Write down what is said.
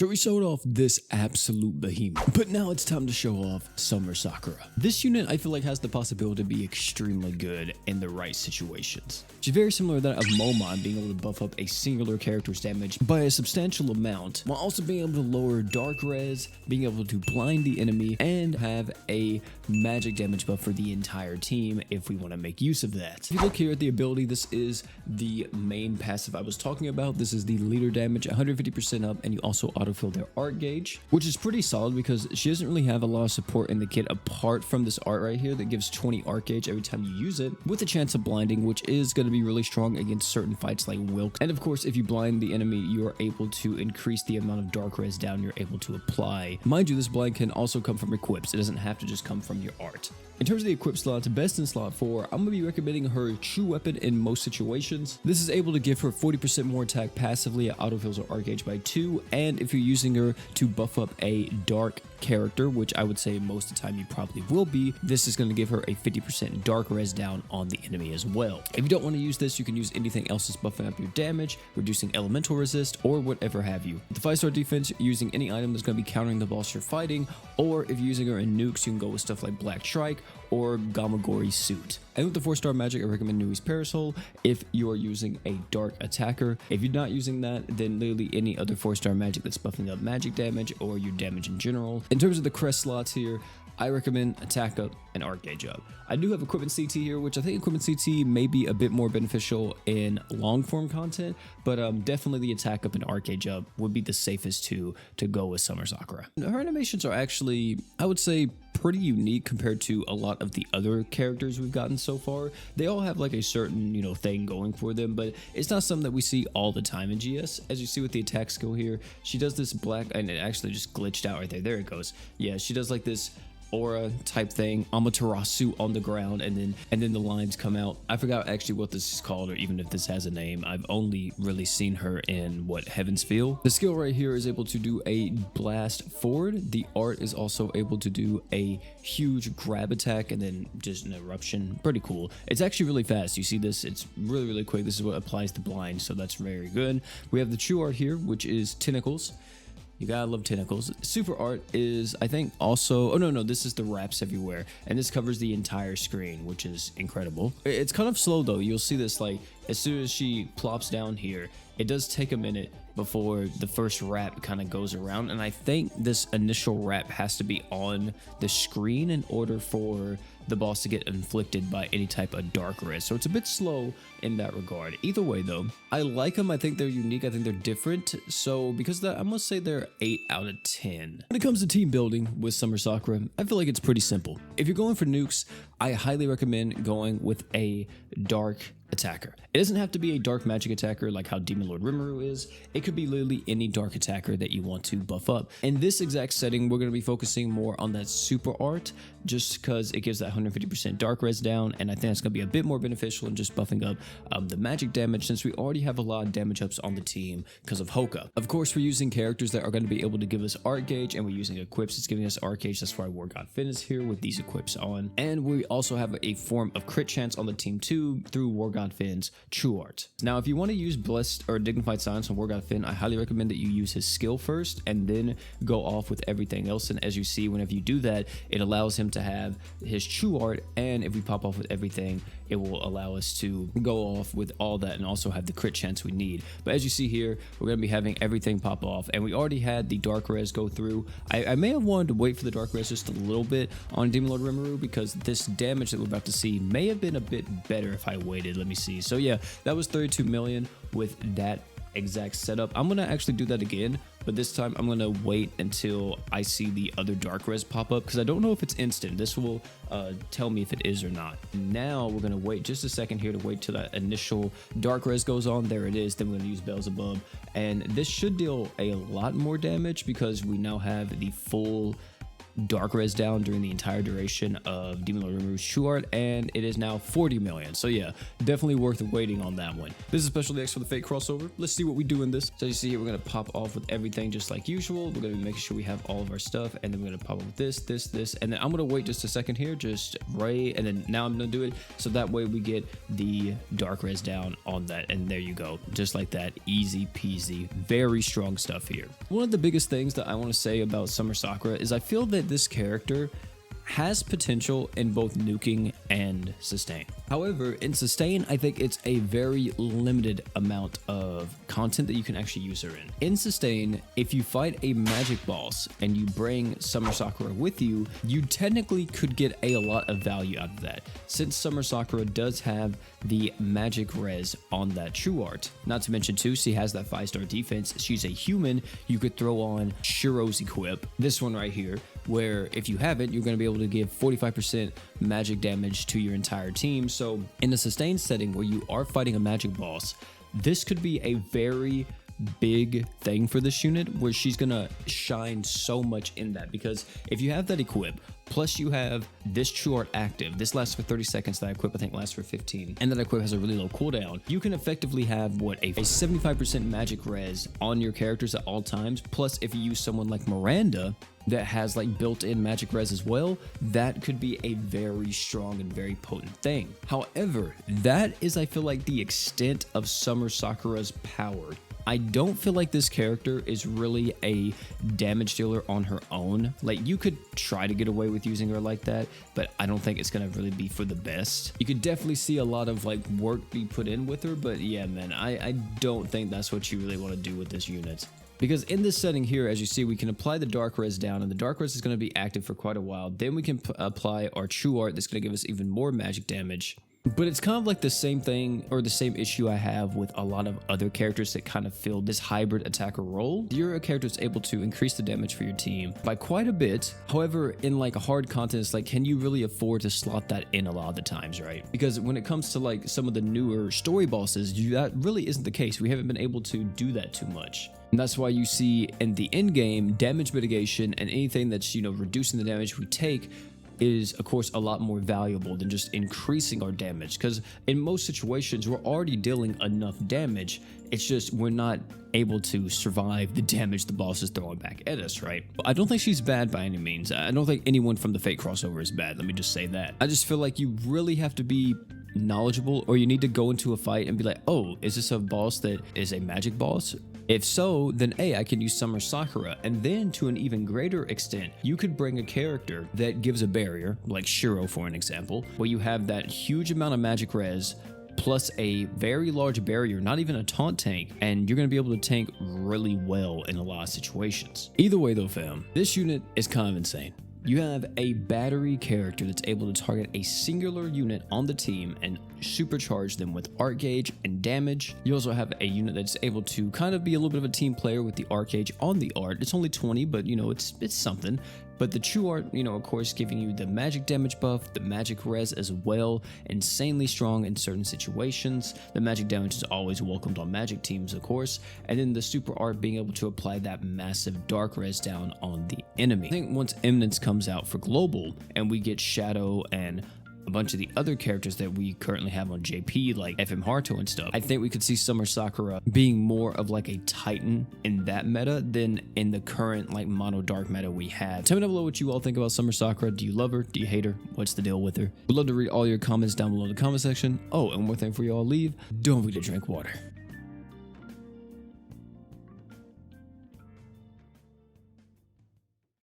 So we showed off this absolute behemoth, but now it's time to show off Summer Sakura. This unit I feel like has the possibility to be extremely good in the right situations. She's very similar to that of Momon, being able to buff up a singular character's damage by a substantial amount, while also being able to lower dark res, being able to blind the enemy, and have a magic damage buff for the entire team if we want to make use of that. If you look here at the ability, this is the main passive I was talking about. This is the leader damage, 150% up, and you also autofill their art gauge, which is pretty solid because she doesn't really have a lot of support in the kit apart from this art right here that gives 20 art gauge every time you use it, with a chance of blinding, which is going to be really strong against certain fights like Wilk. And of course, if you blind the enemy, you are able to increase the amount of dark res down you're able to apply. Mind you, this blind can also come from equips. It doesn't have to just come from your art. In terms of the equip slots, best in slot 4, I'm going to be recommending her True Weapon in most situations. This is able to give her 40% more attack passively, it autofills her art gauge by 2, and if you're using her to buff up a dark character, which I would say most of the time you probably will be, this is going to give her a 50% dark res down on the enemy as well. If you don't want to use this, you can use anything else that's buffing up your damage, reducing elemental resist, or whatever have you. With the 5-star defense, you're using any item that's going to be countering the boss you're fighting, or if you're using her in nukes, you can go with stuff like Black Strike or Gamagori Suit. And with the 4-star magic, I recommend Nui's Parasol if you are using a dark attacker. If you're not using that, then literally any other 4-star magic that's buffing up magic damage or your damage in general. In terms of the crest slots here, I recommend attack up and art gauge up. I do have equipment CT here, which I think equipment CT may be a bit more beneficial in long form content, but definitely the attack up and art gauge up would be the safest to go with Summer Sakura. Her animations are actually, I would say, pretty unique compared to a lot of the other characters we've gotten so far. They all have like a certain, thing going for them, but it's not something that we see all the time in GS. As you see with the attack skill here, she does this black, and it actually just glitched out right there. There it goes. Yeah, she does like this aura type thing, Amaterasu on the ground, and then the lines come out. I forgot actually what this is called, or even if this has a name. I've only really seen her in Heaven's Feel. The skill right here is able to do a blast forward. The art is also able to do a huge grab attack and then just an eruption. Pretty cool. It's actually really fast. You see this, it's really quick. This is what applies to blind, so that's very good. We have the true art here, which is tentacles. You gotta love tentacles. Super art is, I think, also... Oh, no, this is the wraps everywhere. And this covers the entire screen, which is incredible. It's kind of slow, though. You'll see this, like, as soon as she plops down here, it does take a minute before the first wrap kind of goes around. And I think this initial wrap has to be on the screen in order for the boss to get inflicted by any type of dark res. So it's a bit slow in that regard. Either way, though, I like them. I think they're unique. I think they're different. So because of that, I must say they're 8 out of 10. When it comes to team building with Summer Sakura, I feel like it's pretty simple. If you're going for nukes, I highly recommend going with a dark attacker. It doesn't have to be a dark magic attacker like how Demon Lord Rimuru is. It could be literally any dark attacker that you want to buff up. In this exact setting, we're going to be focusing more on that super art just because it gives that 150% dark res down, and I think it's going to be a bit more beneficial in just buffing up the magic damage, since we already have a lot of damage ups on the team because of Hoka. Of course, we're using characters that are going to be able to give us art gauge, and we're using equips that's giving us art gauge. That's why War God Finn is here with these equips on, and we also have a form of crit chance on the team too through War God Finn's True Art. Now, if you want to use Blessed or Dignified Silence on War God Finn, I highly recommend that you use his skill first and then go off with everything else. And as you see, whenever you do that, it allows him to have his True Art, and if we pop off with everything, it will allow us to go off with all that and also have the crit chance we need. But as you see here, we're going to be having everything pop off, and we already had the dark res go through. I may have wanted to wait for the dark res just a little bit on Demon Lord Rimuru, because this damage that we're about to see may have been a bit better if I waited. Let me see. So yeah, that was 32 million with that exact setup. I'm gonna actually do that again, but this time I'm gonna wait until I see the other dark res pop up, because I don't know if it's instant. This will tell me if it is or not. Now we're gonna wait just a second here to wait till that initial dark res goes on. There it is. Then we're gonna use Beelzebub, and this should deal a lot more damage because we now have the full dark res down during the entire duration of Demon Lord Rimuru's true art, and it is now 40 million. So yeah, definitely worth waiting on that one. This is special DX for the Fate crossover. Let's see what we do in this. So you see here, we're gonna pop off with everything just like usual. We're gonna be making sure we have all of our stuff, and then we're gonna pop up with this, and then I'm gonna wait just a second here, just right, and then now I'm gonna do it so that way we get the dark res down on that, and there you go, just like that, easy peasy, very strong stuff here. One of the biggest things that I want to say about Summer Sakura is I feel that this character has potential in both nuking and sustain. However, in sustain, I think it's a very limited amount of content that you can actually use her in. In sustain, if you fight a magic boss and you bring Summer Sakura with you, you technically could get a lot of value out of that, since Summer Sakura does have the magic res on that true art. Not to mention too, she has that 5-star defense. She's a human. You could throw on Shiro's equip, this one right here, where if you have it, you're going to be able to give 45% magic damage to your entire team. So in a sustained setting where you are fighting a magic boss, this could be a very big thing for this unit, where she's gonna shine so much in that, because if you have that equip, plus you have this true art active, this lasts for 30 seconds, that equip I think lasts for 15, and that equip has a really low cooldown, you can effectively have what, a 75% magic res on your characters at all times. Plus if you use someone like Miranda that has like built-in magic res as well, that could be a very strong and very potent thing. However, that is, I feel like, the extent of Summer Sakura's power. I don't feel like this character is really a damage dealer on her own. Like, you could try to get away with using her like that, but I don't think it's gonna really be for the best. You could definitely see a lot of like work be put in with her, but yeah, man, I don't think that's what you really want to do with this unit. Because in this setting here, as you see, we can apply the dark res down, and the dark res is going to be active for quite a while. Then we can apply our true art that's going to give us even more magic damage. But it's kind of like the same thing, or the same issue I have with a lot of other characters that kind of fill this hybrid attacker role. You're a character that's able to increase the damage for your team by quite a bit. However, in like a hard content, it's like, can you really afford to slot that in a lot of the times, right? Because when it comes to like some of the newer story bosses, that really isn't the case. We haven't been able to do that too much. And that's why you see in the end game, damage mitigation and anything that's, you know, reducing the damage we take is of course a lot more valuable than just increasing our damage, because in most situations we're already dealing enough damage. It's just we're not able to survive the damage the boss is throwing back at us, right? I don't think she's bad by any means. I don't think anyone from the Fate crossover is bad, let me just say that. I just feel like you really have to be knowledgeable, or you need to go into a fight and be like, oh, is this a boss that is a magic boss? If so, then A, I can use Summer Sakura, and then to an even greater extent, you could bring a character that gives a barrier, like Shiro for an example, where you have that huge amount of magic res, plus a very large barrier, not even a taunt tank, and you're going to be able to tank really well in a lot of situations. Either way though, fam, this unit is kind of insane. You have a battery character that's able to target a singular unit on the team and supercharge them with art gauge and damage. You also have a unit that's able to kind of be a little bit of a team player with the art gauge on the art. It's only 20, but you know, it's something. But the true art, you know, of course, giving you the magic damage buff, the magic res as well, insanely strong in certain situations. The magic damage is always welcomed on magic teams, of course. And then the super art being able to apply that massive dark res down on the enemy. I think once Eminence comes out for global and we get Shadow and a bunch of the other characters that we currently have on JP, like FM Haruto and stuff, I think we could see Summer Sakura being more of like a Titan in that meta than in the current like mono dark meta we have. Tell me down below what you all think about Summer Sakura. Do you love her? Do you hate her? What's the deal with her? We'd love to read all your comments down below in the comment section. Oh, and one more thing before you all leave, don't forget to drink water.